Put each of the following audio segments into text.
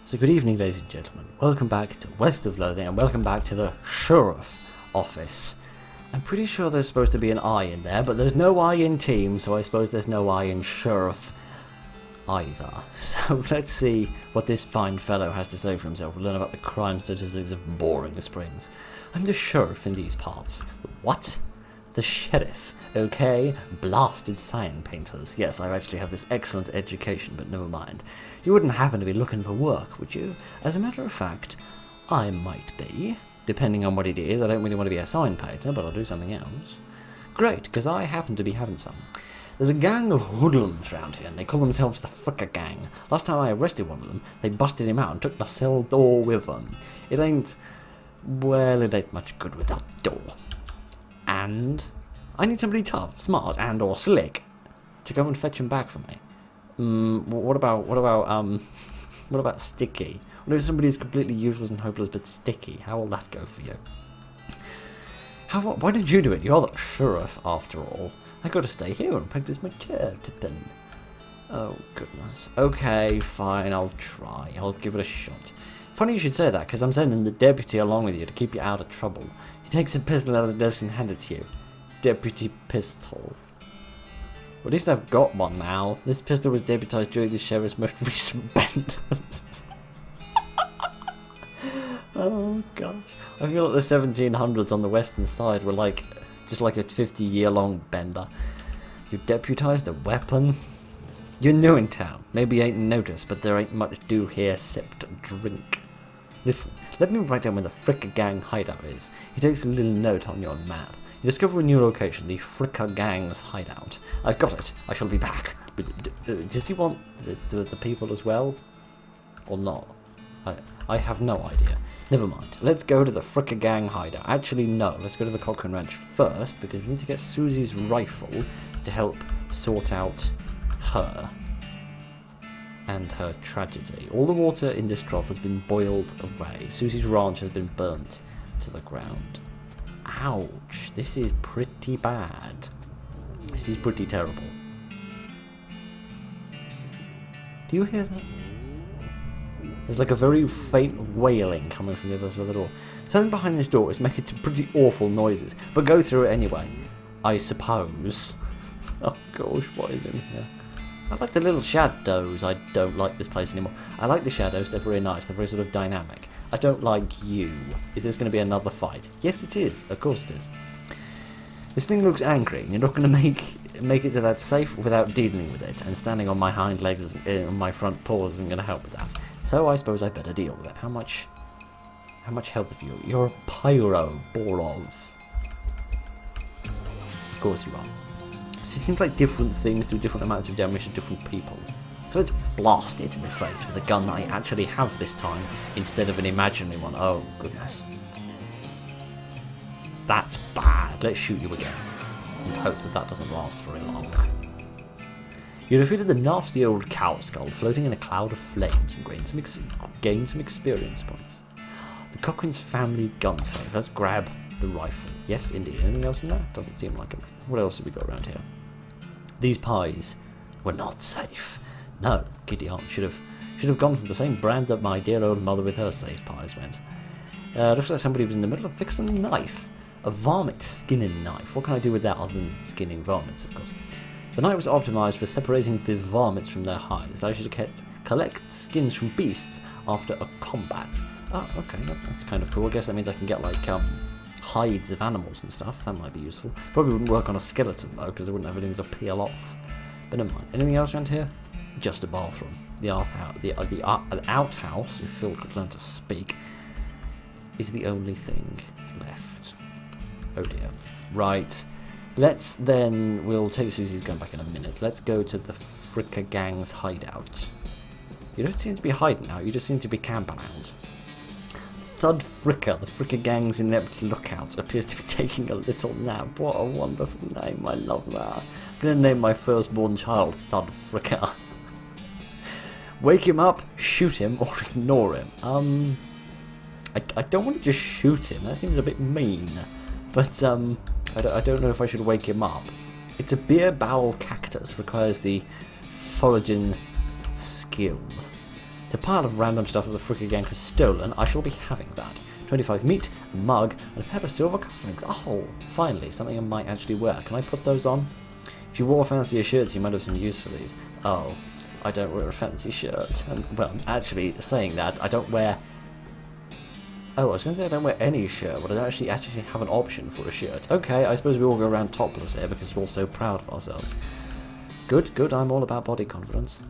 So good evening, ladies and gentlemen. Welcome back to West of Loathing, and welcome back to the Sheriff office. I'm pretty sure there's supposed to be an I in there, but there's no I in team, so I suppose there's no I in Sheriff either. So let's see what this fine fellow has to say for himself. We'll learn about the crime statistics of Boring Springs. I'm the sheriff in these parts. What? The sheriff? Okay, blasted sign painters. Yes, I actually have this excellent education, but never mind. You wouldn't happen to be looking for work, would you? As a matter of fact, I might be. Depending on what it is, I don't really want to be a sign painter, but I'll do something else. Great, because I happen to be having some. There's a gang of hoodlums around here, and they call themselves the Fricker Gang. Last time I arrested one of them, they busted him out and took my cell door with them. It ain't much good without door. And I need somebody tough, smart, and or slick to go and fetch him back for me. What about sticky? What if somebody's completely useless and hopeless but sticky? How will that go for you? Why did you do it? You're the sheriff, after all. I got to stay here and practice my chair tipping. Oh goodness. Okay, fine. I'll try. I'll give it a shot. Funny you should say that, because I'm sending the deputy along with you to keep you out of trouble. He takes a pistol out of the desk and hands it to you. Deputy pistol. Well, at least I've got one now. This pistol was deputized during the sheriff's most recent bend. Oh gosh. I feel like the 1700s on the western side were just like a 50-year-long bender. You deputized a weapon? You're new in town. Maybe you ain't noticed, but there ain't much do here except drink. Listen, let me write down where the Fricker Gang hideout is. He takes a little note on your map. You discover a new location, the Fricker Gang's hideout. I've got it. I shall be back. But, does he want the people as well? Or not? I have no idea. Never mind. Let's go to the Fricker Gang hideout. Actually, no. Let's go to the Cochrane Ranch first, because we need to get Susie's rifle to help sort out her and her tragedy. All the water in this trough has been boiled away. Susie's ranch has been burnt to the ground. Ouch. This is pretty bad. This is pretty terrible. Do you hear that? There's like a very faint wailing coming from the other side of the door. Something behind this door is making some pretty awful noises, but go through it anyway, I suppose. Oh gosh, what is in here? I like the little shadows. I don't like this place anymore. I like the shadows, they're very nice, they're very sort of dynamic. I don't like you. Is this going to be another fight? Yes, it is. Of course it is. This thing looks angry, and you're not going to make it to that safe without dealing with it, and standing on my hind legs on my front paws isn't going to help with that. So I suppose I better deal with it. How much health have you? You're a pyro, Borov. Of course you are. So it seems like different things do different amounts of damage to different people. So let's blast it in the face with a gun that I actually have this time, instead of an imaginary one. Oh, goodness. That's bad. Let's shoot you again. And hope that doesn't last very long. You defeated the nasty old cow skull, floating in a cloud of flames, and gained some experience points. The Cochrane's family gun safe. Let's grab the rifle. Yes, indeed. Anything else in that? Doesn't seem like it. What else have we got around here? These pies were not safe. No, giddy aunt should have gone for the same brand that my dear old mother with her safe pies went. Looks like somebody was in the middle of fixing a knife. A varmint skinning knife. What can I do with that other than skinning varmints, of course? The knife was optimized for separating the varmints from their hides. It allows you to collect skins from beasts after a combat. Oh, okay, that's kind of cool. I guess that means I can get hides of animals and stuff. That might be useful. Probably wouldn't work on a skeleton though, because they wouldn't have anything to peel off. But never mind. Anything else around here? Just a bathroom. The outhouse, if Phil could learn to speak, is the only thing left. Oh dear. Right. We'll take Susie's gun back in a minute. Let's go to the Fricker Gang's hideout. You don't seem to be hiding out, you just seem to be camping out. Thud Fricker, the Fricker Gang's inept lookout, appears to be taking a little nap. What a wonderful name, I love that. I'm going to name my firstborn child Thud Fricker. Wake him up, shoot him, or ignore him. I don't want to just shoot him, that seems a bit mean. But, I don't know if I should wake him up. It's a beer barrel cactus, requires the foraging skill. The pile of random stuff that the Fricker gang has stolen, I shall be having that. 25 meat, a mug, and a pair of silver cufflinks. Oh, finally, something I might actually wear. Can I put those on? If you wore fancier shirts, you might have some use for these. Oh, I don't wear a fancy shirt. And, well, actually, saying that, I don't wear... Oh, I was going to say I don't wear any shirt, but I don't actually have an option for a shirt. Okay, I suppose we all go around topless here because we're all so proud of ourselves. Good, good, I'm all about body confidence.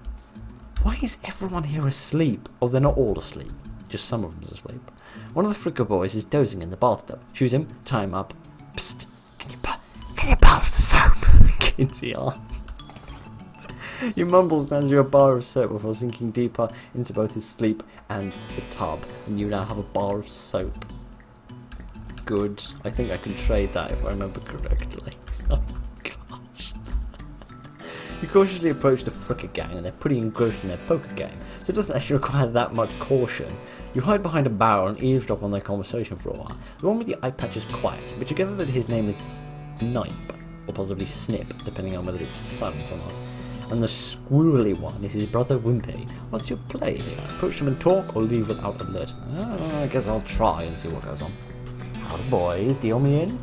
Why is everyone here asleep? Oh, they're not all asleep. Just some of them's asleep. One of the Fricker boys is dozing in the bathtub. Shoot him, tie him up. Psst, can you pass the soap? Kinsey on. He mumbles hands you a bar of soap before sinking deeper into both his sleep and the tub, and you now have a bar of soap. Good. I think I can trade that if I remember correctly. Oh gosh. You cautiously approach the Fricker gang, and they're pretty engrossed in their poker game, so it doesn't actually require that much caution. You hide behind a barrel and eavesdrop on their conversation for a while. The one with the eye patch is quiet, but you gather that his name is Snipe, or possibly Snip, depending on whether it's silent or not. And the squirrely one is his brother Wimpy. What's your play here? Approach them and talk, or leave without alert? I guess I'll try and see what goes on. Howdy boys, deal me in?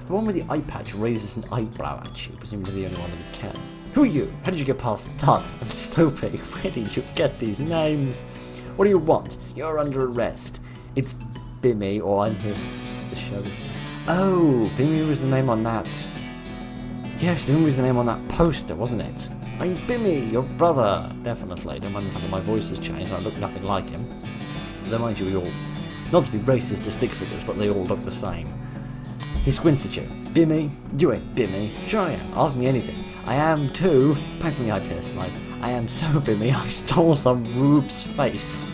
The one with the eye patch raises an eyebrow at you, presumably the only one that he can. Who are you? How did you get past Thud and Soapy? Where did you get these names? What do you want? You're under arrest. It's Bimmy, or I'm here for the show. Oh, Bimmy was the name on that. Yes, Bimmy was the name on that poster, wasn't it? I'm Bimmy, your brother. Definitely. Don't mind the fact that my voice has changed. I look nothing like him. Though mind you, we all... Not to be racist to stick figures, but they all look the same. He squints at you. Bimmy? You ain't Bimmy. Sure I am. Ask me anything. I am too. Pack me eye pierce, like. I am so Bimmy, I stole some Rube's face.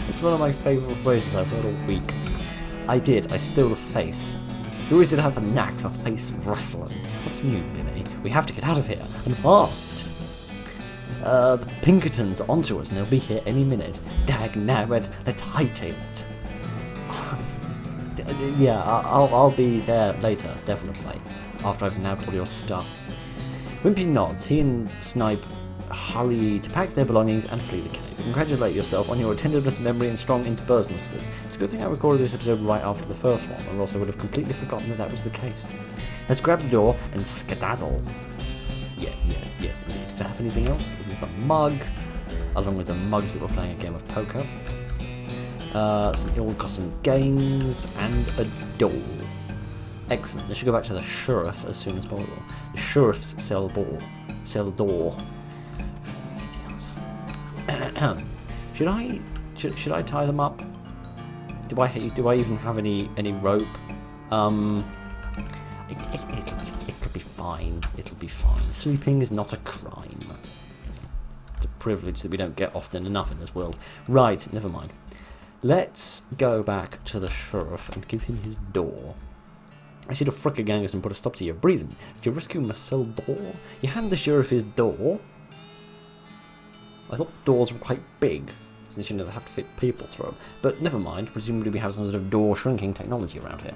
It's one of my favourite phrases I've heard all week. I did. I stole a face. You always did have a knack for face rustling. What's new, Bimmy? We have to get out of here, and fast. The Pinkertons are onto us, and they'll be here any minute. Dag nabbit, let's hightail it. Yeah, I'll be there later, definitely, after I've nabbed all your stuff. Wimpy nods. He and Snipe hurry to pack their belongings and flee the cave. Congratulate yourself on your attentiveness, memory, and strong interpersonal skills. It's a good thing I recorded this episode right after the first one, or else I would have completely forgotten that was the case. Let's grab the door and skedaddle. Yeah, yes, indeed. Do I have anything else? This is the mug, along with the mugs that we're playing a game of poker. Some ill-gotten gains, and a door. Excellent. Let's go back to the sheriff as soon as possible. The sheriff's cell door. Should I tie them up? Do I even have any rope? It'll be fine. It'll be fine. Sleeping is not a crime. It's a privilege that we don't get often enough in this world. Right, never mind. Let's go back to the sheriff and give him his door. I see the Fricker gangers and put a stop to your breathing. Did you rescue Marcel door? You hand the sheriff his door? I thought doors were quite big, since you know they have to fit people through them. But never mind, presumably we have some sort of door shrinking technology around here.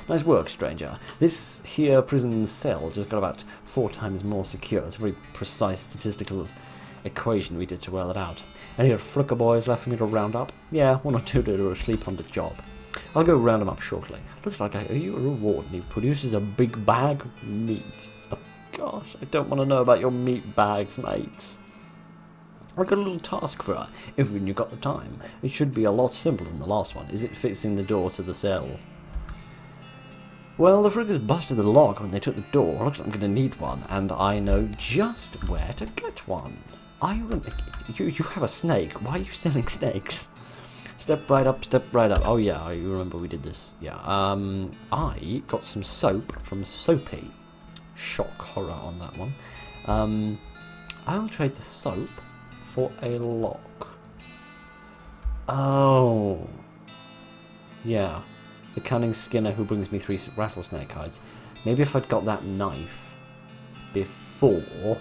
Nice work, stranger. This here prison cell just got about 4 times more secure. It's a very precise statistical equation we did to roll it out. Any other Fricker boys left for me to round up? Yeah, 1 or 2 that are asleep on the job. I'll go round them up shortly. Looks like I owe you a reward, and he produces a big bag of meat. Oh gosh, I don't want to know about your meat bags, mates. I've got a little task for her, if you've got the time. It should be a lot simpler than the last one. Is it fixing the door to the cell? Well, the Frickers busted the lock when they took the door. Looks like I'm going to need one, and I know just where to get one. You have a snake. Why are you selling snakes? Step right up, step right up. Oh yeah, I remember we did this. Yeah. I got some soap from Soapy. Shock horror on that one. I'll trade the soap for a lock. Oh. Yeah. The cunning Skinner who brings me 3 rattlesnake hides. Maybe if I'd got that knife before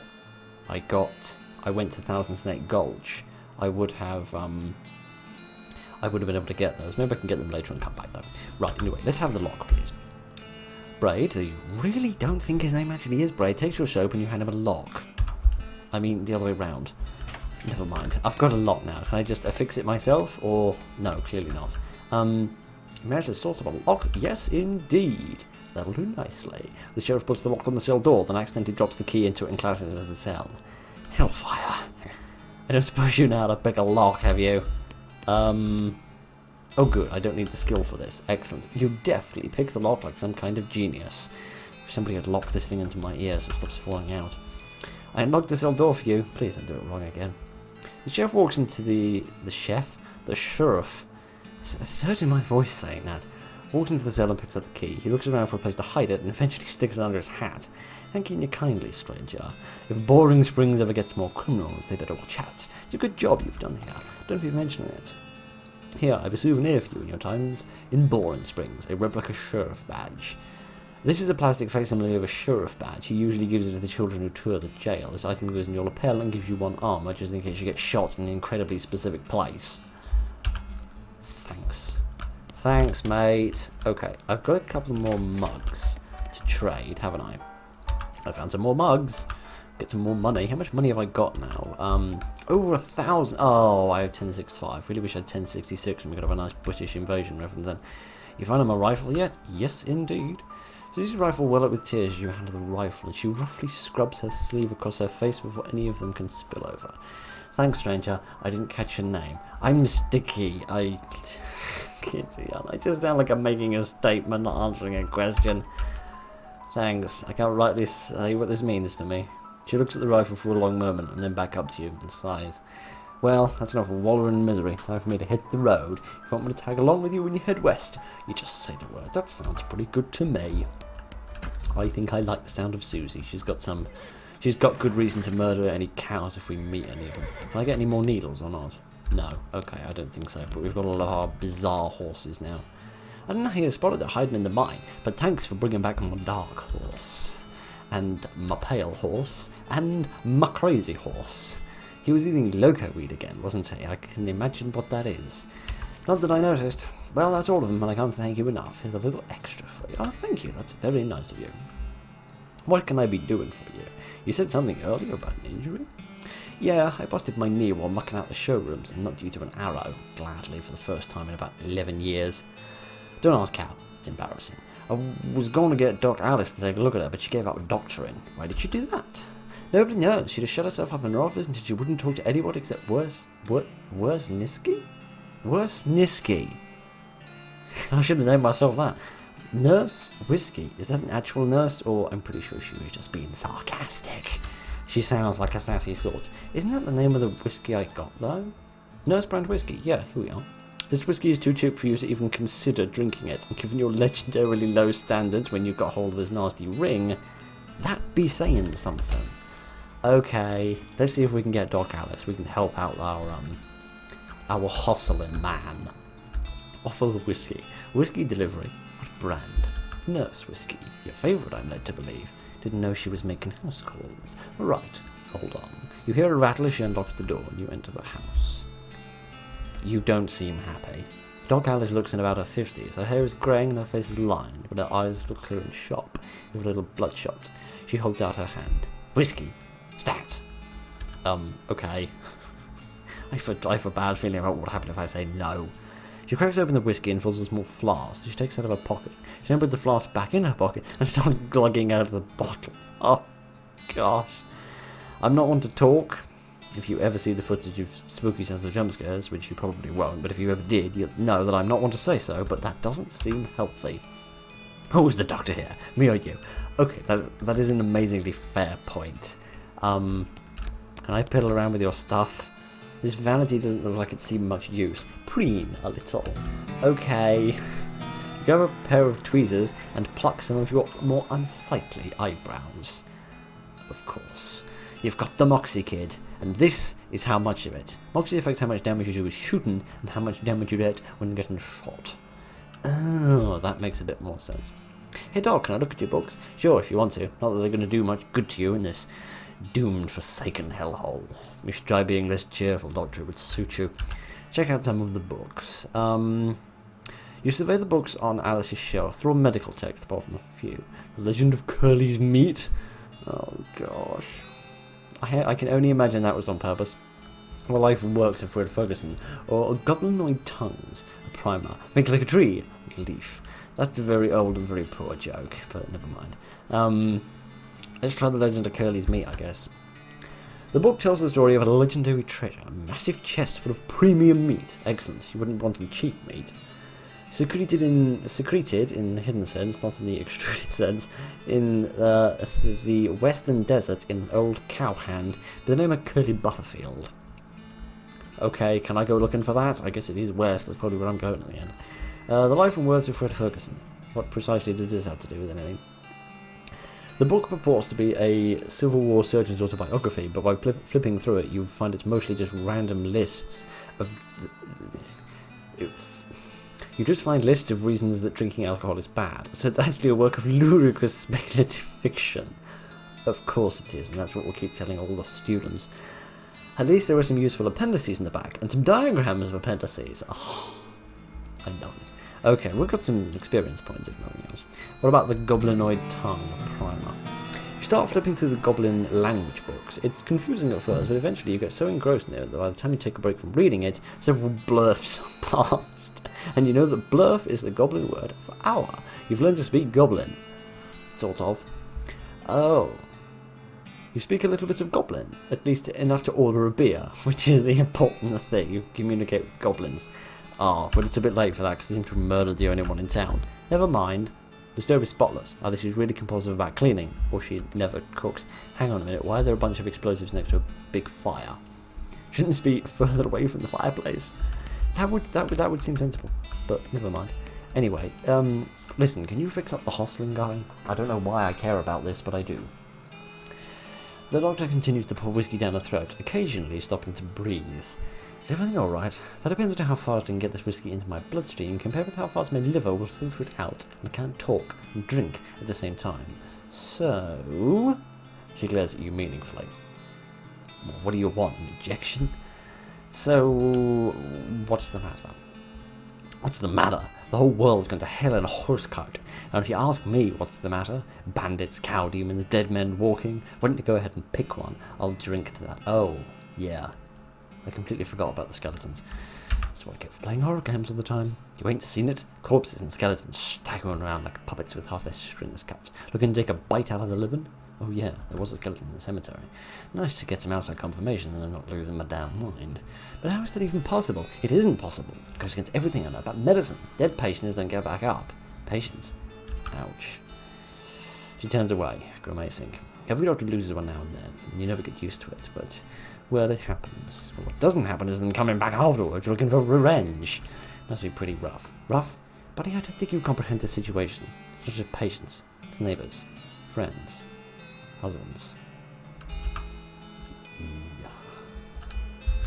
I went to Thousand Snake Gulch, I would have been able to get those. Maybe I can get them later and come back though. Right, anyway, let's have the lock, please. Braid, you really don't think his name actually is Braid? Takes your soap and you hand him a lock. I mean, the other way round. Never mind. I've got a lock now. Can I just affix it myself? Or... no, clearly not. Managed to source up a lock? Yes, indeed. That'll do nicely. The sheriff puts the lock on the cell door, then accidentally drops the key into it and clashes into the cell. Hellfire. I don't suppose you know how to pick a lock, have you? Oh good, I don't need the skill for this. Excellent. You definitely pick the lock like some kind of genius. If somebody had locked this thing into my ear so it stops falling out. I unlocked the cell door for you. Please don't do it wrong again. The sheriff walks into the sheriff. It's hurting my voice saying that. Walks into the cell and picks up the key. He looks around for a place to hide it and eventually sticks it under his hat. Thanking you kindly, stranger. If Boring Springs ever gets more criminals, they better watch out. It's a good job you've done here. Don't be mentioning it. Here, I have a souvenir for you in your times in Boring Springs, a replica sheriff badge. This is a plastic facsimile of a sheriff badge. He usually gives it to the children who tour the jail. This item goes in your lapel and gives you one armor, just in case you get shot in an incredibly specific place. Thanks. Thanks, mate. Okay, I've got a couple more mugs to trade, haven't I? I found some more mugs. Get some more money. How much money have I got now? Over 1,000. Oh, I have 1065. Really wish I had 1066 and we could have a nice British invasion reference then. You found my rifle yet? Yes, indeed. So this rifle well up with tears as you hand her the rifle, and she roughly scrubs her sleeve across her face before any of them can spill over. Thanks, stranger. I didn't catch your name. I'm Sticky. I just sound like I'm making a statement, not answering a question. Thanks. I can't rightly say what this means to me. She looks at the rifle for a long moment and then back up to you and sighs. Well, that's enough wallowing in misery. Time for me to hit the road. If you want me to tag along with you when you head west, you just say the word. That sounds pretty good to me. I think I like the sound of Susie. She's got good reason to murder any cows if we meet any of them. Can I get any more needles or not? No. Okay, I don't think so. But we've got a lot of our bizarre horses now. I don't know how you spotted it hiding in the mine, but thanks for bringing back my dark horse. And my pale horse. And my crazy horse. He was eating loco weed again, wasn't he? I can imagine what that is. Not that I noticed. Well, that's all of them, and I can't thank you enough. Here's a little extra for you. Oh, thank you. That's very nice of you. What can I be doing for you? You said something earlier about an injury? Yeah, I busted my knee while mucking out the showrooms and knocked you to an arrow, gladly, for the first time in about 11 years. Don't ask how. It's embarrassing. I was going to get Doc Alice to take a look at her, but she gave up doctoring. Why did she do that? Nobody knows. She just shut herself up in her office until she wouldn't talk to anyone except Worsniski? Worsniski. I should have named myself that. Nurse Whiskey. Is that an actual nurse? Or I'm pretty sure she was just being sarcastic. She sounds like a sassy sort. Isn't that the name of the whiskey I got, though? Nurse brand whiskey. Yeah, here we are. This whiskey is too cheap for you to even consider drinking it. And given your legendarily low standards when you got hold of this nasty ring, that be saying something. Okay, let's see if we can get Doc Alice. We can help out our hustling man. Offer the whiskey. Whiskey delivery. What brand? Nurse Whiskey. Your favourite, I'm led to believe. Didn't know she was making house calls. Right, hold on. You hear a rattle as she unlocks the door and you enter the house. You don't seem happy. Doc Alice looks in about her 50s. Her hair is greying and her face is lined, but her eyes look clear and sharp, with a little bloodshot. She holds out her hand. Whiskey. Stat. Okay. I have a bad feeling about what would happen if I say no. She cracks open the whiskey and fills a small flask. She takes it out of her pocket. She then puts the flask back in her pocket and starts glugging out of the bottle. Oh, gosh. I'm not one to talk. If you ever see the footage of spooky sense of jump scares, which you probably won't, but if you ever did, you'll know that I'm not one to say so, but that doesn't seem healthy. Who's the doctor here? Me or you? Okay, that is an amazingly fair point. Can I piddle around with your stuff? This vanity doesn't look like it's seen much use. Preen a little. Okay. You grab a pair of tweezers and pluck some of your more unsightly eyebrows. Of course. You've got the Moxie Kid, and this is how much of it. Moxie affects how much damage you do with shooting and how much damage you get when getting shot. Oh, that makes a bit more sense. Hey Doc, can I look at your books? Sure, if you want to. Not that they're going to do much good to you in this doomed, forsaken hellhole. You should try being less cheerful, Doctor. It would suit you. Check out some of the books. You survey the books on Alice's shelf through a medical text, apart from a few. The Legend of Curly's Meat. Oh, gosh. I can only imagine that was on purpose. The Life and Works of Fred Ferguson, or Goblinoid Tongues, a primer. Think like a tree, a leaf. That's a very old and very poor joke, but never mind. Let's try The Legend of Curly's Meat, I guess. The book tells the story of a legendary treasure, a massive chest full of premium meat. Excellent, you wouldn't want any cheap meat. Secreted in the hidden sense, not in the extruded sense, in the western desert in Old Cowhand, by the name of Curly Butterfield. Okay, can I go looking for that? I guess it is west, that's probably where I'm going in the end. The Life and Words of Fred Ferguson. What precisely does this have to do with anything? The book purports to be a Civil War surgeon's autobiography, but by flipping through it, you find it's mostly just random lists of... You just find lists of reasons that drinking alcohol is bad, so it's actually a work of ludicrous speculative fiction. Of course it is, and that's what we'll keep telling all the students. At least there are some useful appendices in the back, and some diagrams of appendices. Oh, I love it. Okay, we've got some experience points if nothing else. What about the Goblinoid Tongue primer? You start flipping through the Goblin language books. It's confusing at first, but eventually you get so engrossed in it that by the time you take a break from reading it, several blurfs have passed. And you know that blurf is the Goblin word for hour. You've learned to speak Goblin. Sort of. Oh. You speak a little bit of Goblin, at least enough to order a beer, which is the important thing. You communicate with goblins. Ah, but it's a bit late for that because they seem to have murdered the only one in town. Never mind. The stove is spotless. Either she's really compulsive about cleaning, or she never cooks. Hang on a minute, why are there a bunch of explosives next to a big fire? Shouldn't this be further away from the fireplace? That would seem sensible, but never mind. Anyway, listen, can you fix up the hostling guy? I don't know why I care about this, but I do. The doctor continues to pour whiskey down her throat, occasionally stopping to breathe. Is everything alright? That depends on how fast I can get this whiskey into my bloodstream compared with how fast my liver will filter it out, and I can't talk and drink at the same time. So... She glares at you meaningfully. What do you want, an injection? So... What's the matter? What's the matter? The whole world's gone to hell in a horse cart. And if you ask me what's the matter, bandits, cow demons, dead men walking, why don't you go ahead and pick one? I'll drink to that. Oh, yeah. I completely forgot about the skeletons. That's why I kept playing horror games all the time. You ain't seen it? Corpses and skeletons staggering around like puppets with half their strings cut, looking to take a bite out of the living. Oh yeah, there was a skeleton in the cemetery. Nice to get some outside confirmation and I'm not losing my damn mind. But how is that even possible? It isn't possible. It goes against everything I know about medicine. Dead patients don't get back up. Patients. Ouch. She turns away, grimacing. Every doctor loses one now and then, and you never get used to it, but... Well, it happens. But what doesn't happen is them coming back afterwards looking for revenge. Must be pretty rough. Rough? Buddy, I don't think you comprehend the situation. It's just patients. It's neighbours. Friends. Husbands.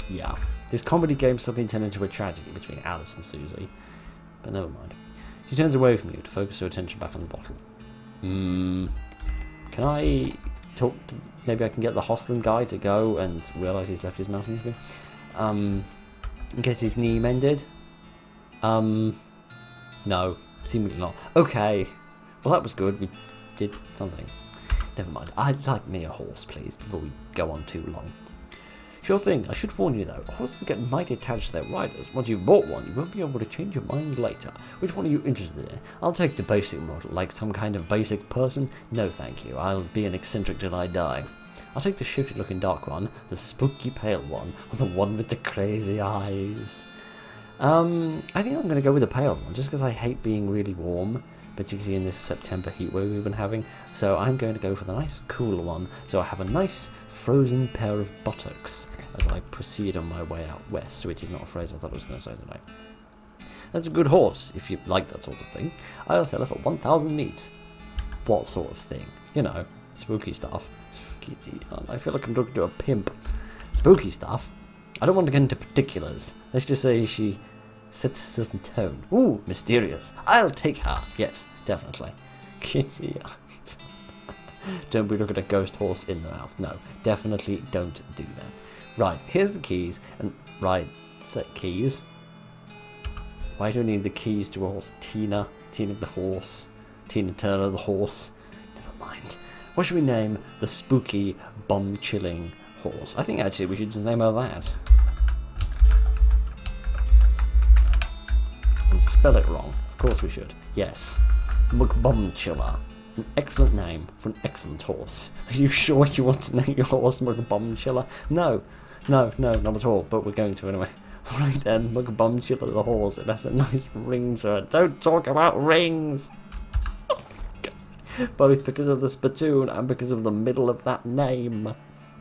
Yeah. This comedy game suddenly turned into a tragedy between Alice and Susie. But never mind. She turns away from you to focus her attention back on the bottle. Can I talk to... Maybe I can get the hostling guy to go and realise he's left his mouse in me. And get his knee mended? No. Seemingly not. Okay. Well, that was good. We did something. Never mind. I'd like me a horse, please, before we go on too long. Sure thing. I should warn you, though. Horses get mighty attached to their riders. Once you've bought one, you won't be able to change your mind later. Which one are you interested in? I'll take the basic model, like some kind of basic person. No, thank you. I'll be an eccentric till I die. I'll take the shifty-looking dark one, the spooky pale one, or the one with the crazy eyes. I think I'm going to go with the pale one, just because I hate being really warm, particularly in this September heat wave we've been having. So I'm going to go for the nice cool one, so I have a nice frozen pair of buttocks as I proceed on my way out west, which is not a phrase I thought I was going to say today. That's a good horse, if you like that sort of thing. I'll sell it for 1,000 meat. What sort of thing? You know, spooky stuff. I feel like I'm talking to a pimp. Spooky stuff. I don't want to get into particulars. Let's just say she sets a certain tone. Ooh, mysterious. I'll take her. Yes, definitely. Kitty. Don't be looking at a ghost horse in the mouth. No, definitely don't do that. Right, here's the keys. And right, set keys. Why do we need the keys to a horse? Tina the horse. Tina Turner the horse. Never mind. What should we name the spooky, bomb-chilling horse? I think actually we should just name her that. spell it wrong. Of course we should. Yes. McBumChiller. An excellent name for an excellent horse. Are you sure you want to name your horse McBumChiller? No, not at all, but we're going to anyway. Alright then, McBumChiller the horse. It has a nice ring to it. Don't talk about rings! Both because of the spittoon and because of the middle of that name.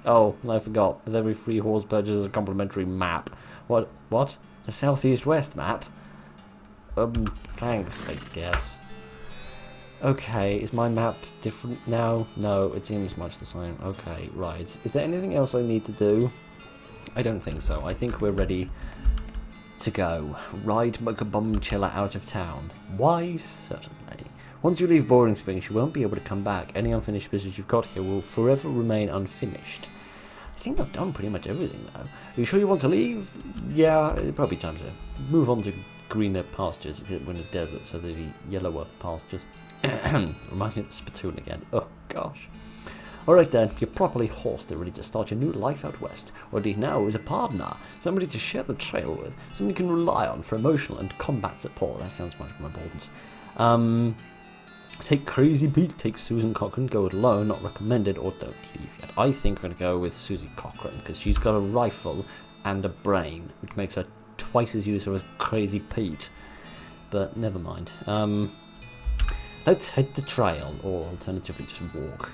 Oh, and I forgot. With every free horse purchase is a complimentary map. What? A southeast-west map? Thanks, I guess. Okay, is my map different now? No, it seems much the same. Okay, right. Is there anything else I need to do? I don't think so. I think we're ready to go. Ride McBumChiller out of town. Why, certainly. Once you leave Boring Springs, you won't be able to come back. Any unfinished business you've got here will forever remain unfinished. I think I've done pretty much everything, though. Are you sure you want to leave? Yeah, it's probably time to move on to greener pastures, except we're in a desert, so there'll be yellower pastures. Reminds me of the spittoon again. Oh, gosh. Alright then, you're properly horsed and ready to start your new life out west. What you need now is a partner, somebody to share the trail with, somebody you can rely on for emotional and combat support. That sounds much more important. Take Crazy Pete, take Susan Cochran, go it alone, not recommended, or don't leave yet. I think we're going to go with Susie Cochran, because she's got a rifle and a brain, which makes her twice as useful as Crazy Pete. But never mind. Let's hit the trail, or alternatively just walk.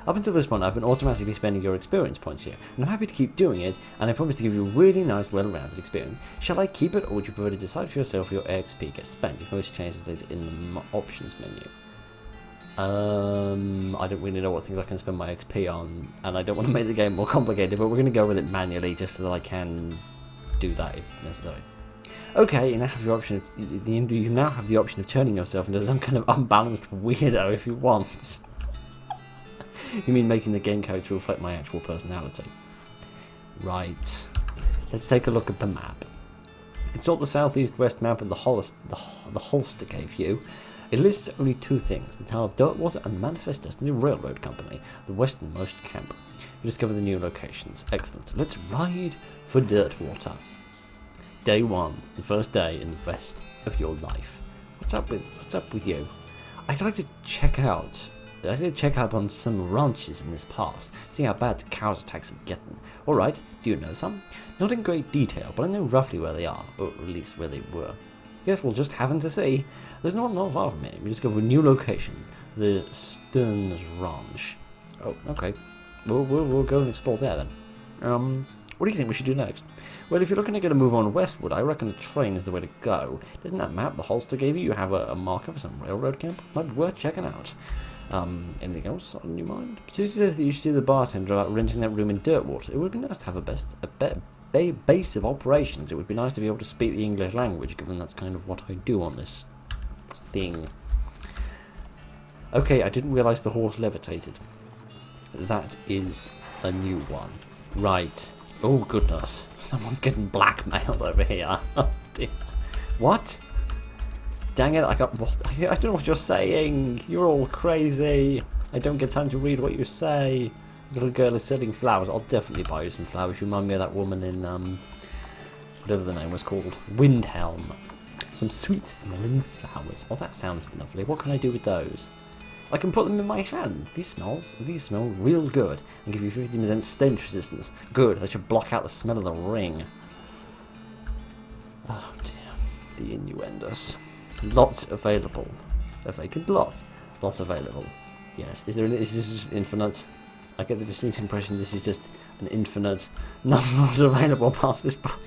Up until this point, I've been automatically spending your experience points here, and I'm happy to keep doing it, and I promise to give you a really nice, well-rounded experience. Shall I keep it, or would you prefer to decide for yourself your XP gets spent? You can always change it later in the options menu. I don't really know what things I can spend my XP on, and I don't want to make the game more complicated, but we're going to go with it manually, just so that I can do that if necessary. Okay, you now have the option of turning yourself into some kind of unbalanced weirdo if you want. You mean making the game character reflect my actual personality? Right. Let's take a look at the map. Consult the southeast-west map of the Holster gave you. It lists only two things, the town of Dirtwater and the Manifest Destiny Railroad Company, the westernmost camp. You discover the new locations. Excellent. Let's ride for Dirtwater. Day 1, the first day in the rest of your life. What's up with you? I'd like to check out on some ranches in this past, see how bad the cows attacks are getting. Alright, do you know some? Not in great detail, but I know roughly where they are, or at least where they were. Guess we'll just happen to see. There's not far from here. We discover a new location, the Stearns Ranch. Oh, okay. We'll go and explore there then. What do you think we should do next? Well, if you're looking to get a move on westward, I reckon a train is the way to go. Didn't that map the Holster gave you have a marker for some railroad camp? Might be worth checking out. Anything else on your mind? Susie says that you should see the bartender about renting that room in Dirtwater. It would be nice to have a base of operations. It would be nice to be able to speak the English language, given that's kind of what I do on this thing. Okay, I didn't realise the horse levitated. That is a new one. Right. Oh, goodness. Someone's getting blackmailed over here. Oh, dear. What? Dang it, I don't know what you're saying. You're all crazy. I don't get time to read what you say. The little girl is selling flowers. I'll definitely buy you some flowers. You remind me of that woman in, whatever the name was called. Windhelm. Some sweet smelling flowers. Oh, that sounds lovely. What can I do with those? I can put them in my hand. These smell real good and give you 50% stench resistance. Good, that should block out the smell of the ring. Oh dear, the innuendos. Lots available. A vacant lot. Lots available. Yes. Is this just infinite? I get the distinct impression this is just an infinite, not available past this point.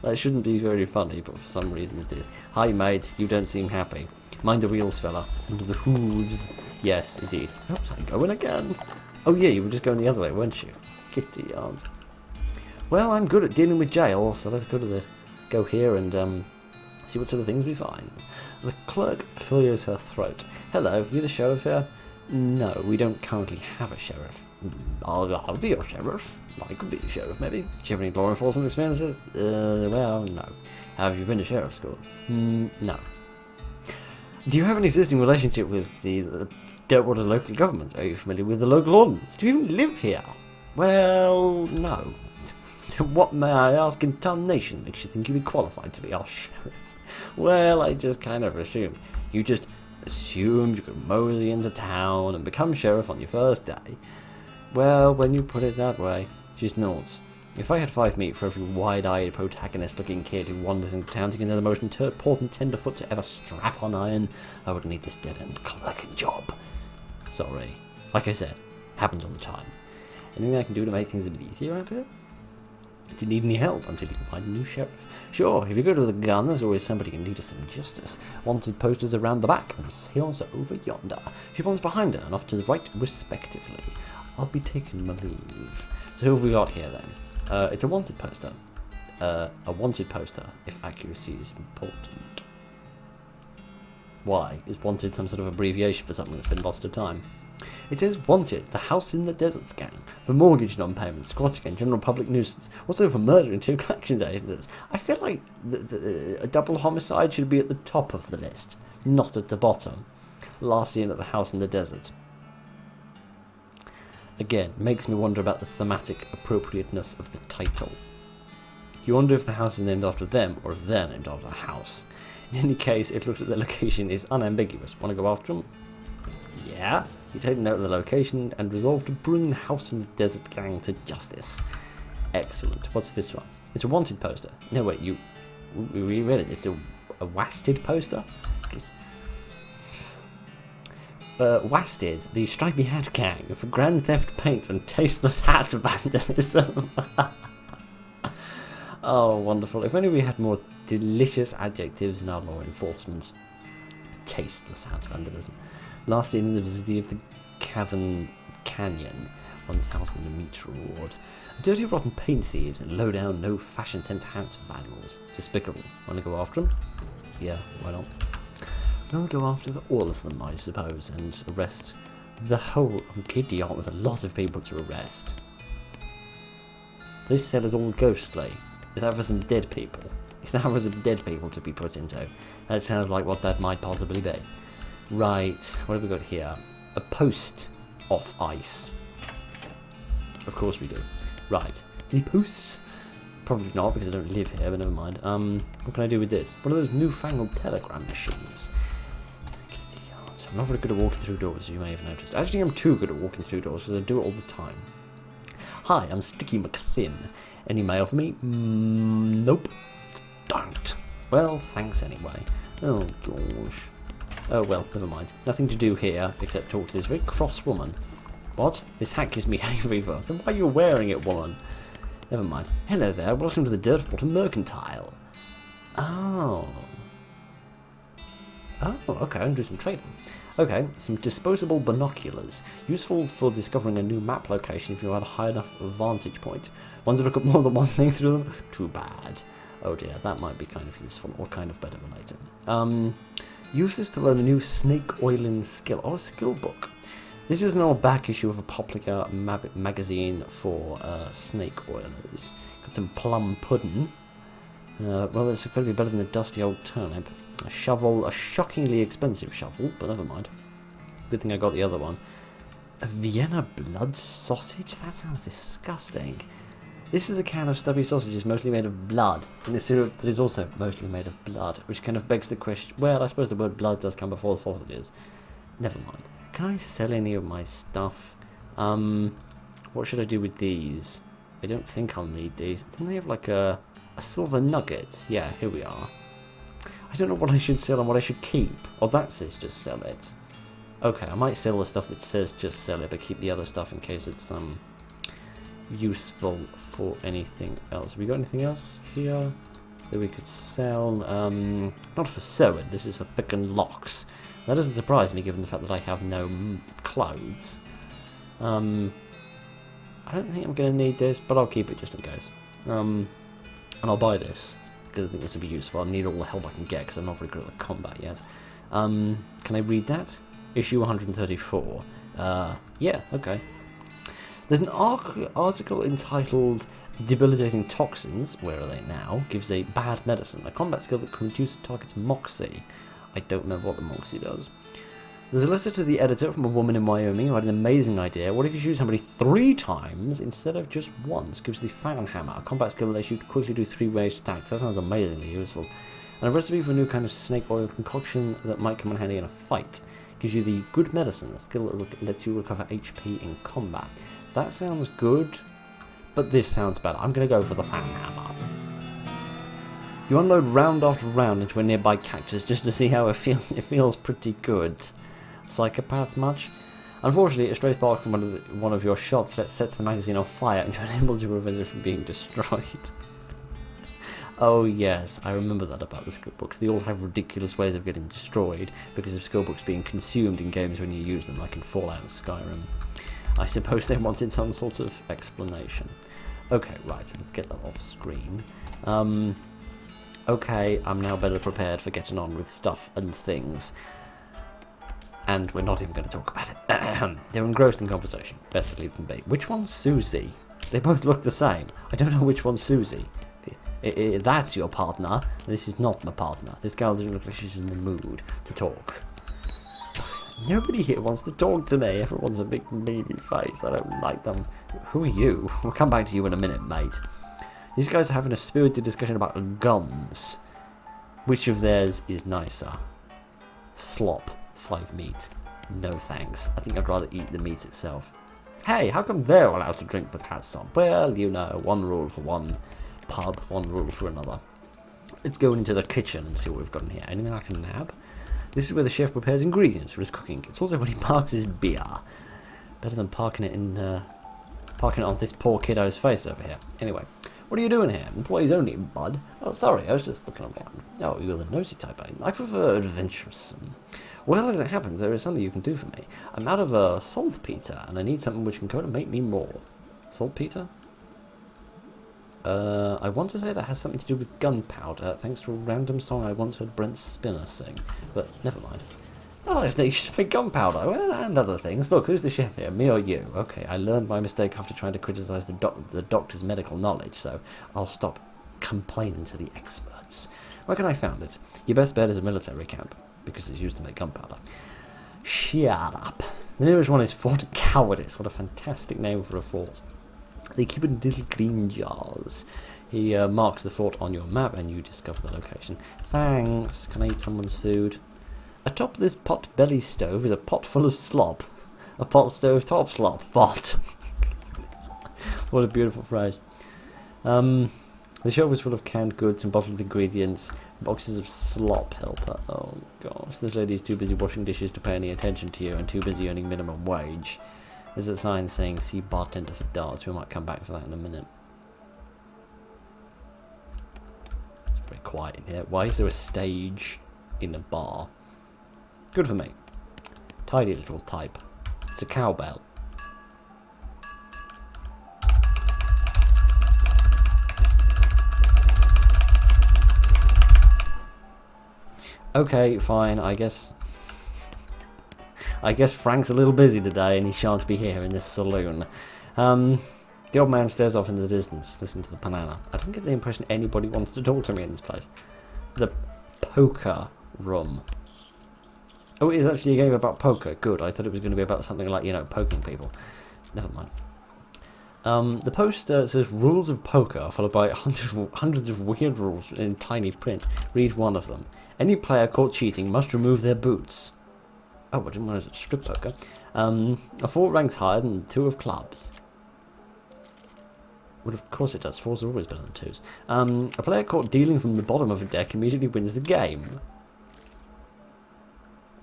That shouldn't be very funny, but for some reason it is. Hi mate, you don't seem happy. Mind the wheels, fella. And the hooves. Yes, indeed. Oops, I'm going again. Oh yeah, you were just going the other way, weren't you? Kitty aunt. Well, I'm good at dealing with jail, so let's go here and see what sort of things we find. The clerk clears her throat. Hello, you the sheriff here? No, we don't currently have a sheriff. I'll be your sheriff. I could be the sheriff, maybe. Do you have any law enforcement experiences? Well, no. Have you been to sheriff school? No. Do you have an existing relationship with the Dirtwater local government? Are you familiar with the local ordinance? Do you even live here? Well, no. What, may I ask, in tarnation makes you think you'd be qualified to be our sheriff? Well, I just kind of assumed. You just assumed you could mosey into town and become sheriff on your first day. Well, when you put it that way, she nods. If I had 5 meat for every wide-eyed protagonist-looking kid who wanders into town to get the most important tenderfoot to ever strap on iron, I would need this dead-end clerking job. Sorry. Like I said, happens all the time. Anything I can do to make things a bit easier around here? Do you need any help until you can find a new sheriff? Sure, if you go to the gun, there's always somebody who can lead us some justice. Wanted posters around the back, and sales are over yonder. She points behind her and off to the right, respectively. I'll be taking my leave. So who have we got here, then? It's a wanted poster. A wanted poster, if accuracy is important. Why? Is wanted some sort of abbreviation for something that's been lost to time? It says wanted, the house in the deserts gang, for mortgage non-payment, squatting and general public nuisance, also for murder and 2 collection agents. I feel like a double homicide should be at the top of the list, not at the bottom. Last seen at the house in the desert. Again, makes me wonder about the thematic appropriateness of the title. You wonder if the house is named after them, or if they're named after the house. In any case, it looks like the location is unambiguous. Want to go after them? Yeah. You take note of the location and resolve to bring the house in the desert gang to justice. Excellent. What's this one? It's a wanted poster. No, wait, we read it. It's a wasted poster? Wasted, the stripy hat gang for grand theft paint and tasteless hat vandalism. Oh, wonderful. If only we had more delicious adjectives in our law enforcement. Tasteless hat vandalism. Last seen in the vicinity of the Cavern Canyon, 1,000 meat reward. Dirty rotten paint thieves and low down, no fashion sense hat vandals. Despicable. Wanna go after them? Yeah, why not? We'll go after all of them, I suppose, and arrest the whole... Oh, giddy aunt, there's a lot of people to arrest. This cell is all ghostly. Is that for some dead people? Is that for some dead people to be put into? That sounds like what that might possibly be. Right, what have we got here? A post off ice. Of course we do. Right, any posts? Probably not, because I don't live here, but never mind. What can I do with this? One of those newfangled telegram machines. I'm not very good at walking through doors, you may have noticed. Actually, I'm too good at walking through doors, because I do it all the time. Hi, I'm Sticky McFlynn. Any mail for me? Nope. Don't. Well, thanks anyway. Oh, gosh. Oh, well, never mind. Nothing to do here, except talk to this very cross woman. What? This hat gives me hay fever. Then why are you wearing it, woman? Never mind. Hello there, welcome to the Dirtwater Mercantile. Oh. Oh, okay, I'm doing some trading. Okay, some disposable binoculars. Useful for discovering a new map location if you had a high enough vantage point. Want to look at more than one thing through them? Too bad. Oh dear, that might be kind of useful, or kind of better related. Use this to learn a new snake oiling skill. Oh, a skill book. This is an old back issue of a popular magazine for snake oilers. Got some plum pudding. Well, it's going to be better than the dusty old turnip. A shovel, a shockingly expensive shovel, but never mind. Good thing I got the other one. A Vienna blood sausage? That sounds disgusting. This is a can of stubby sausages mostly made of blood, and a syrup that is also mostly made of blood, which kind of begs the question, well, I suppose the word blood does come before sausages. Never mind. Can I sell any of my stuff? What should I do with these? I don't think I'll need these. Didn't they have like a silver nugget? Yeah, here we are. I don't know what I should sell and what I should keep. Oh, that says just sell it. Okay, I might sell the stuff that says just sell it, but keep the other stuff in case it's useful for anything else. Have we got anything else here that we could sell? Not for sewing, this is for picking locks. That doesn't surprise me given the fact that I have no clothes. I don't think I'm going to need this, but I'll keep it just in case. And I'll buy this, because I think this will be useful. I need all the help I can get, because I'm not very good at the combat yet. Can I read that? Issue 134. Yeah, okay. There's an article entitled Debilitating Toxins, where are they now, gives a bad medicine, a combat skill that can reduce a target's moxie. I don't know what the moxie does. There's a letter to the editor from a woman in Wyoming who had an amazing idea. What if you shoot somebody 3 times instead of just once? Gives the fan hammer a combat skill that lets you quickly do 3 ranged attacks. That sounds amazingly useful. And a recipe for a new kind of snake oil concoction that might come in handy in a fight. Gives you the good medicine, a skill that lets you recover HP in combat. That sounds good, but this sounds better. I'm going to go for the fan hammer. You unload round after round into a nearby cactus just to see how it feels. It feels pretty good. Psychopath much? Unfortunately, a stray spark from one of your shots sets the magazine on fire and you're unable to prevent it from being destroyed. Oh yes, I remember that about the skill books. They all have ridiculous ways of getting destroyed because of skill books being consumed in games when you use them, like in Fallout and Skyrim. I suppose they wanted some sort of explanation. Okay, right, let's get that off screen. Okay, I'm now better prepared for getting on with stuff and things. And we're not even going to talk about it. They're engrossed in conversation. Best to leave them be. Which one's Susie? They both look the same. I don't know which one's Susie. That's your partner. This is not my partner. This girl doesn't look like she's in the mood to talk. Nobody here wants to talk to me. Everyone's a big baby face. I don't like them. Who are you? We'll come back to you in a minute, mate. These guys are having a spirited discussion about guns. Which of theirs is nicer? Slop. 5 meat. No thanks. I think I'd rather eat the meat itself. Hey, how come they're allowed to drink with hats on? Well, you know, one rule for one pub, one rule for another. Let's go into the kitchen and see what we've got in here. Anything I can nab? This is where the chef prepares ingredients for his cooking. It's also when he parks his beer. Better than parking it on this poor kiddo's face over here. Anyway, what are you doing here? Employees only, bud. Oh, sorry, I was just looking around. Oh, you're the nosy type, eh? I prefer adventuresome. Well, as it happens, there is something you can do for me. I'm out of saltpeter, and I need something which can go to make me more. Saltpeter? I want to say that has something to do with gunpowder, thanks to a random song I once heard Brent Spinner sing. But never mind. Oh, it's you should make gunpowder, well, and other things. Look, who's the chef here, me or you? Okay, I learned my mistake after trying to criticise the doctor's medical knowledge, so I'll stop complaining to the experts. Where can I find it? Your best bet is a military camp, because it's used to make gunpowder. Shut up. The nearest one is Fort Cowardice. What a fantastic name for a fort. They keep it in little green jars. He marks the fort on your map and you discover the location. Thanks. Can I eat someone's food? Atop this pot-belly stove is a pot full of slop. A pot stove top slop. Pot. What a beautiful phrase. The shelf is full of canned goods and bottled ingredients, boxes of slop helper. Oh gosh, this lady's too busy washing dishes to pay any attention to you and too busy earning minimum wage. There's a sign saying, see bartender for darts. We might come back for that in a minute. It's very quiet in here. Why is there a stage in a bar? Good for me. Tidy little type. It's a cowbell. Okay, fine, I guess Frank's a little busy today and he shan't be here in this saloon. The old man stares off into the distance, listening to the banana. I don't get the impression anybody wants to talk to me in this place. The poker room. Oh, it is actually a game about poker. Good, I thought it was going to be about something like, you know, poking people. Never mind. The poster says rules of poker, followed by hundreds of weird rules in tiny print. Read one of them. Any player caught cheating must remove their boots. Oh, I didn't realize it's strip poker. A 4 ranks higher than 2 of clubs. Well, of course it does. 4s are always better than 2s. A player caught dealing from the bottom of a deck immediately wins the game.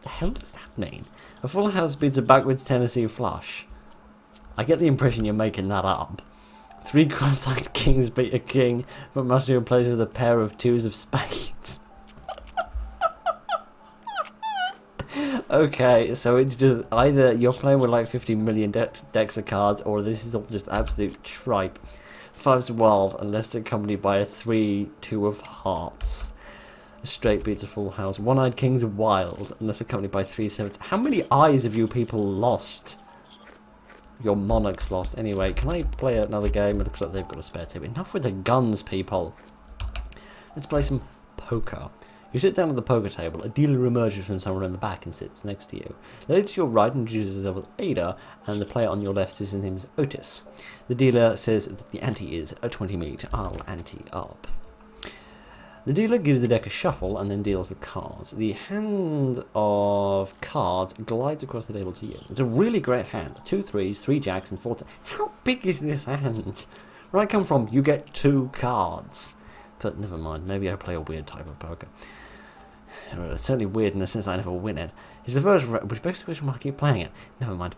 The hell does that mean? A full house beats a backwards Tennessee flush. I get the impression you're making that up. 3 cross-eyed kings beat a king, but must be replaced with a pair of 2s of spades. Okay, so it's just either you're playing with like 50 million decks of cards, or this is all just absolute tripe. 5's wild, unless accompanied by a 3, 2 of hearts. A straight beats a full house. 1-eyed king's wild, unless accompanied by 3 sevens. How many eyes have you people lost? Your monarch's lost. Anyway, can I play another game? It looks like they've got a spare table. Enough with the guns, people. Let's play some poker. You sit down at the poker table, a dealer emerges from somewhere in the back and sits next to you. The lady to your right introduces herself as Ada, and the player on your left his name is Otis. The dealer says that the ante is a 20 meat, I'll ante up. The dealer gives the deck a shuffle and then deals the cards. The hand of cards glides across the table to you. It's a really great hand. 2 3s, 3 jacks, and 4 How big is this hand? Where I come from, you get 2 cards. But never mind, maybe I play a weird type of poker. Well, it's certainly weird in the sense I never win it. It's the first, which begs the question why I keep playing it. Never mind.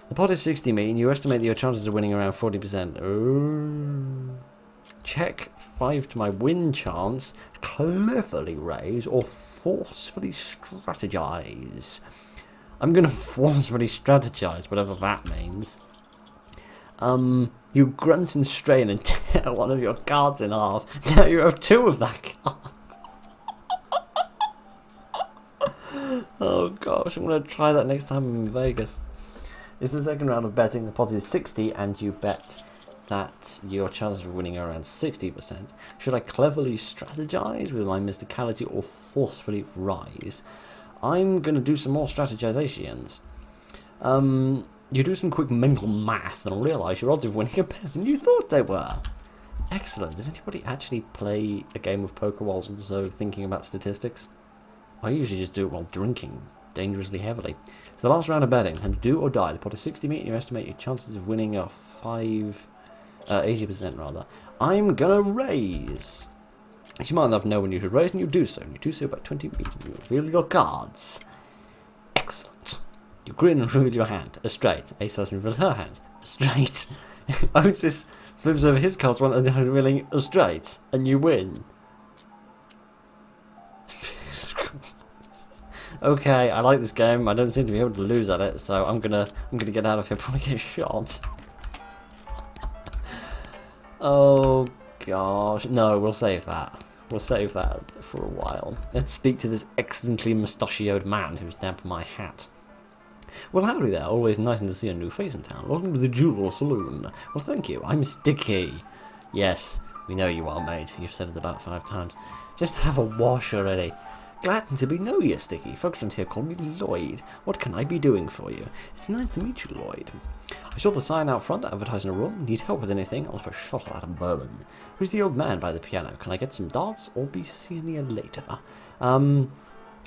The pot is 60 meat, and you estimate that your chances of winning around 40%. Ooh. Check 5 to my win chance, cleverly raise, or forcefully strategize. I'm going to forcefully strategize, whatever that means. You grunt and strain and tear one of your cards in half. Now you have 2 of that card. Oh gosh, I'm going to try that next time I'm in Vegas. It's the second round of betting. The pot is 60 and you bet that your chances of winning are around 60%. Should I cleverly strategize with my mysticality or forcefully rise? I'm going to do some more strategizations. You do some quick mental math and realise your odds of winning are better than you thought they were. Excellent. Does anybody actually play a game of poker whilst also thinking about statistics? I usually just do it while drinking dangerously heavily. It's the last round of betting, and do or die. The pot is 60 meat, and you estimate your chances of winning are 80% rather. I'm gonna raise. As you might not know when you should raise, and you do so. And you do so by 20 meat, and you reveal your cards. Excellent. You grin and reveal your hand. A straight. Ace has revealed her hands. A straight. Otis flips over his cards one and revealing a straight, and you win. Okay, I like this game. I don't seem to be able to lose at it, so I'm gonna get out of here before I get shot. Oh gosh, no, we'll save that. We'll save that for a while. Let's speak to this excellently mustachioed man who's dabbed my hat. Well, howdy there. Always nice to see a new face in town. Welcome to the Jewel Saloon. Well, thank you. I'm Sticky. Yes, we know you are, mate. You've said it about 5 times. Just have a wash already. Glad to know you, Sticky. Folks around here call me Lloyd. What can I be doing for you? It's nice to meet you, Lloyd. I saw the sign out front advertising a room. Need help with anything? I'll have a shot out of bourbon. Who's the old man by the piano? Can I get some darts or be seeing you later?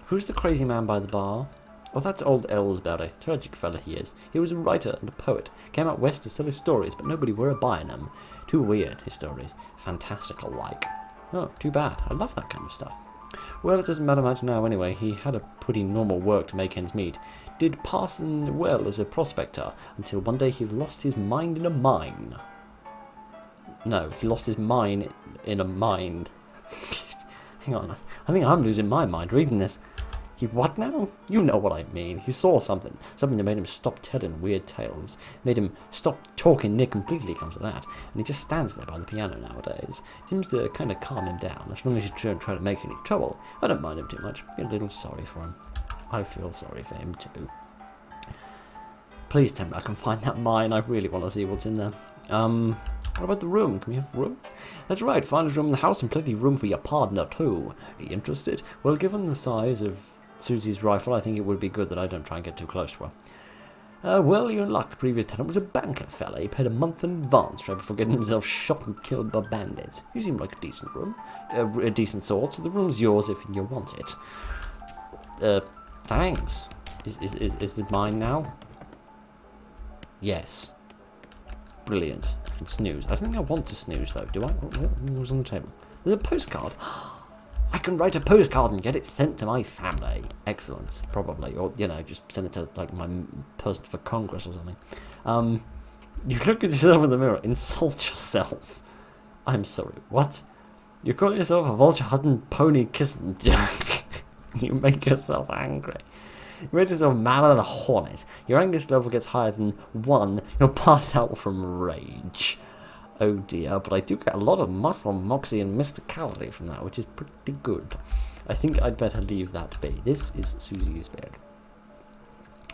Who's the crazy man by the bar? Oh, that's old Ellsbury. Tragic fella he is. He was a writer and a poet. Came out west to sell his stories, but nobody were a-buying them. Too weird, his stories. Fantastical-like. Oh, too bad. I love that kind of stuff. Well, it doesn't matter much now anyway. He had a pretty normal work to make ends meet. Did parson well as a prospector, until one day he lost his mind in a mine. No, he lost his mind in a mind. Hang on, I think I'm losing my mind reading this. He what now? You know what I mean. He saw something. Something that made him stop telling weird tales. Made him stop talking near completely, comes to that. And he just stands there by the piano nowadays. Seems to kind of calm him down, as long as you don't try to make any trouble. I don't mind him too much. Feel a little sorry for him. I feel sorry for him too. Please tell me I can find that mine. I really want to see what's in there. What about the room? Can we have room? That's right, finest room in the house and plenty of room for your partner too. Are you interested? Well, given the size of Susie's rifle, I think it would be good that I don't try and get too close to her. Well, you're in luck. The previous tenant was a banker fella. He paid a month in advance right before getting himself shot and killed by bandits. You seem like a decent room. A decent sort, so the room's yours if you want it. Thanks. Is it mine now? Yes. Brilliant. I can snooze. I don't think I want to snooze, though, do I? What was on the table? There's a postcard. I can write a postcard and get it sent to my family. Excellent. Probably. Or, you know, just send it to, like, my person for Congress or something. You look at yourself in the mirror. Insult yourself. I'm sorry. What? You call yourself a vulture-hunting, pony-kissing jerk. You make yourself angry. You made yourself mad at a hornet. Your anger level gets higher than 1. You'll pass out from rage. Oh dear, but I do get a lot of muscle, moxie, and mysticality from that, which is pretty good. I think I'd better leave that be. This is Susie's bed.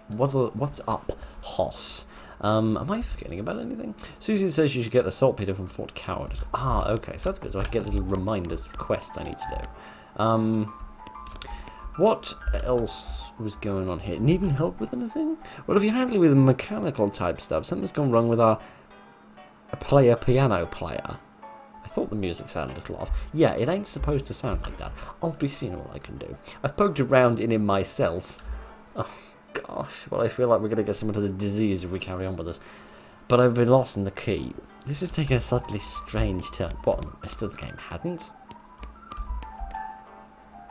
What's up, Hoss? Am I forgetting about anything? Susie says you should get the saltpeter from Fort Coward. Ah, okay, so that's good. So I can get little reminders of quests I need to do. What else was going on here? Needing help with anything? Well, if you're handling with mechanical type stuff, something's gone wrong with our piano player. I thought the music sounded a little off. Yeah, it ain't supposed to sound like that. I'll be seeing what I can do. I've poked around in it myself. Oh, gosh. Well, I feel like we're going to get someone to the disease if we carry on with this. But I've been lost in the key. This is taking a subtly strange turn. What, the rest of the game hadn't?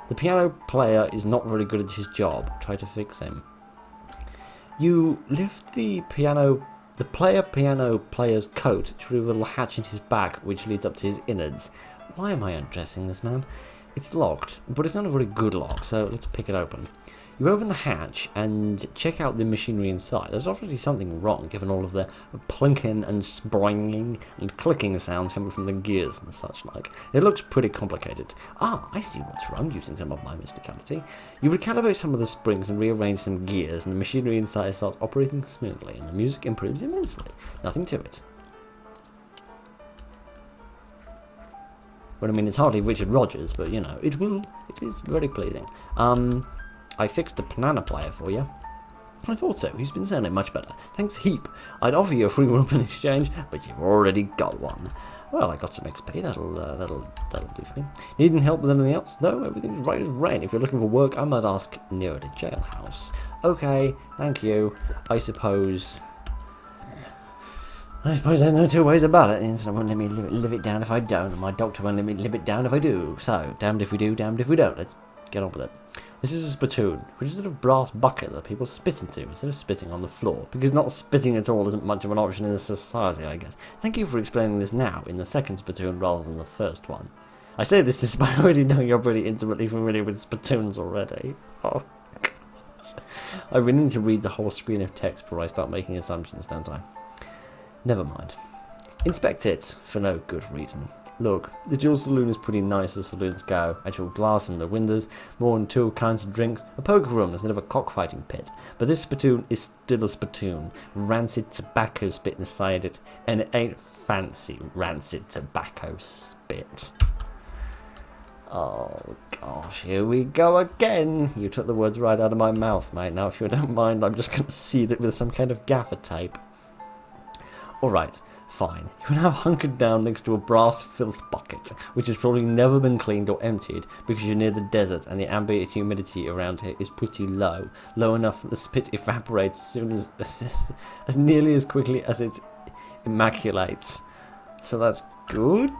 The piano player is not very good at his job. Try to fix him. You lift the piano player's coat to reveal a hatch in his back, which leads up to his innards. Why am I undressing this man? It's locked, but it's not a very good lock, so let's pick it open. You open the hatch and check out the machinery inside. There's obviously something wrong, given all of the plunking and springing and clicking sounds coming from the gears and such like. It looks pretty complicated. Ah, I see what's wrong, using some of my mysticality. You recalibrate some of the springs and rearrange some gears, and the machinery inside starts operating smoothly, and the music improves immensely. Nothing to it. Well, I mean, it's hardly Richard Rodgers, but, you know, it is very pleasing. I fixed the piano player for you. I thought so. He's been sounding much better. Thanks heap. I'd offer you a free one in exchange, but you've already got one. Well, I got some XP. That'll do for me. Needing help with anything else? No, everything's right as rain. If you're looking for work, I might ask nearer to Jailhouse. Okay, thank you. I suppose there's no two ways about it. The internet won't let me live it down if I don't, and my doctor won't let me live it down if I do. So, damned if we do, damned if we don't. Let's get on with it. This is a spittoon, which is a sort of brass bucket that people spit into instead of spitting on the floor, because not spitting at all isn't much of an option in this society, I guess. Thank you for explaining this now, in the second spittoon rather than the first one. I say this despite already knowing you're pretty intimately familiar with spittoons already. Oh, gosh. I really need to read the whole screen of text before I start making assumptions, don't I? Never mind. Inspect it, for no good reason. Look, the Jewel Saloon is pretty nice as saloons go. Actual glass in the windows, more than 2 kinds of drinks, a poker room instead of a cockfighting pit. But this spittoon is still a spittoon. Rancid tobacco spit inside it, and it ain't fancy rancid tobacco spit. Oh gosh, here we go again. You took the words right out of my mouth, mate. Now if you don't mind, I'm just going to seal it with some kind of gaffer tape. Alright. Fine. You're now hunkered down next to a brass filth bucket, which has probably never been cleaned or emptied because you're near the desert and the ambient humidity around here is pretty low. Low enough that the spit evaporates as nearly as quickly as it immaculates. So that's good?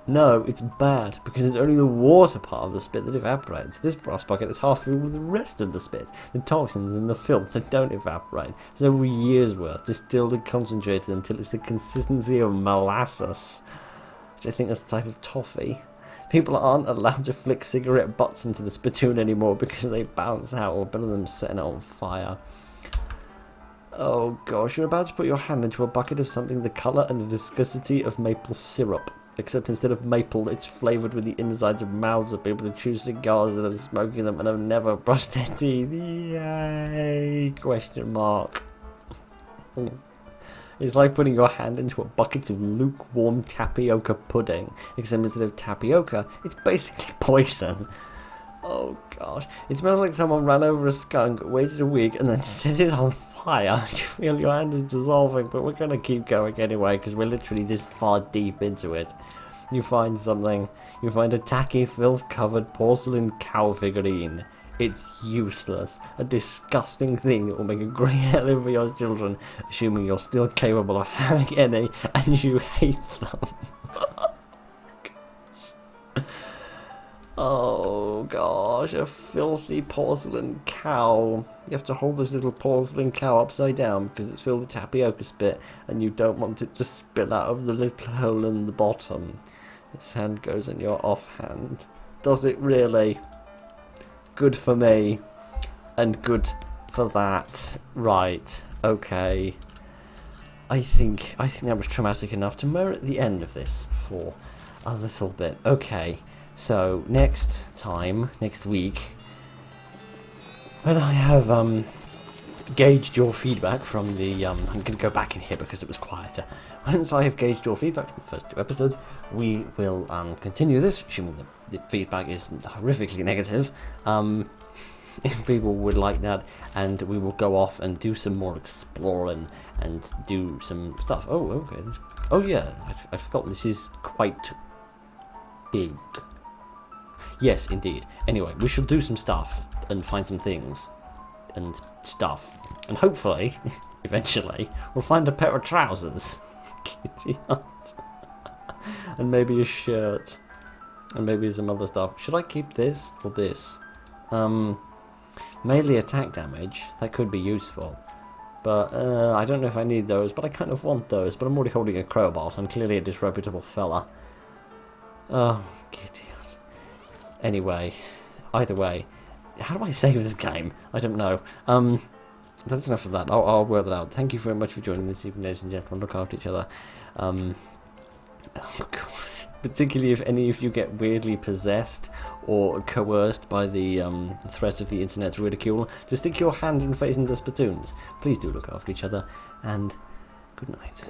No, it's bad, because it's only the water part of the spit that evaporates. This brass bucket is half filled with the rest of the spit, the toxins and the filth that don't evaporate. It's over a year's worth, distilled and concentrated until it's the consistency of molasses, which I think is a type of toffee. People aren't allowed to flick cigarette butts into the spittoon anymore because they bounce out, or better than setting it on fire. Oh gosh, you're about to put your hand into a bucket of something the colour and viscosity of maple syrup. Except instead of maple, it's flavoured with the insides of mouths of people who chew cigars that have smoking them and have never brushed their teeth. Yay! Question mark. It's like putting your hand into a bucket of lukewarm tapioca pudding. Except instead of tapioca, it's basically poison. Oh gosh. It smells like someone ran over a skunk, waited a week, and then set it on fire. You feel your hand is dissolving, but we're going to keep going anyway, because we're literally this far deep into it. You find something. You find a tacky, filth-covered porcelain cow figurine. It's useless. A disgusting thing that will make a great hell for your children, assuming you're still capable of having any, and you hate them. Oh gosh, a filthy porcelain cow. You have to hold this little porcelain cow upside down because it's filled with tapioca spit and you don't want it to spill out of the little hole in the bottom. Its hand goes in your offhand. Does it really? Good for me. And good for that. Right. Okay. I think that was traumatic enough to merit the end of this for a little bit. Okay. So, next week, when I have gauged your feedback from the... I'm going to go back in here because it was quieter. Once I have gauged your feedback from the first 2 episodes, we will continue this, assuming the feedback is horrifically negative. If people would like that, and we will go off and do some more exploring and do some stuff. Oh, okay. Oh, yeah, I forgot this is quite big. Yes, indeed. Anyway, we shall do some stuff and find some things and stuff. And hopefully, eventually, we'll find a pair of trousers. Kitty hut. And maybe a shirt. And maybe some other stuff. Should I keep this or this? Melee attack damage. That could be useful. But I don't know if I need those, but I kind of want those. But I'm already holding a crowbar, so I'm clearly a disreputable fella. Oh, kitty hut. Anyway, either way. How do I save this game? I don't know. That's enough of that. I'll work that out. Thank you very much for joining this evening, ladies and gentlemen. Look after each other. Oh, God. Particularly if any of you get weirdly possessed or coerced by the threat of the internet's ridicule, just stick your hand and face into spittoons. Please do look after each other, and good night.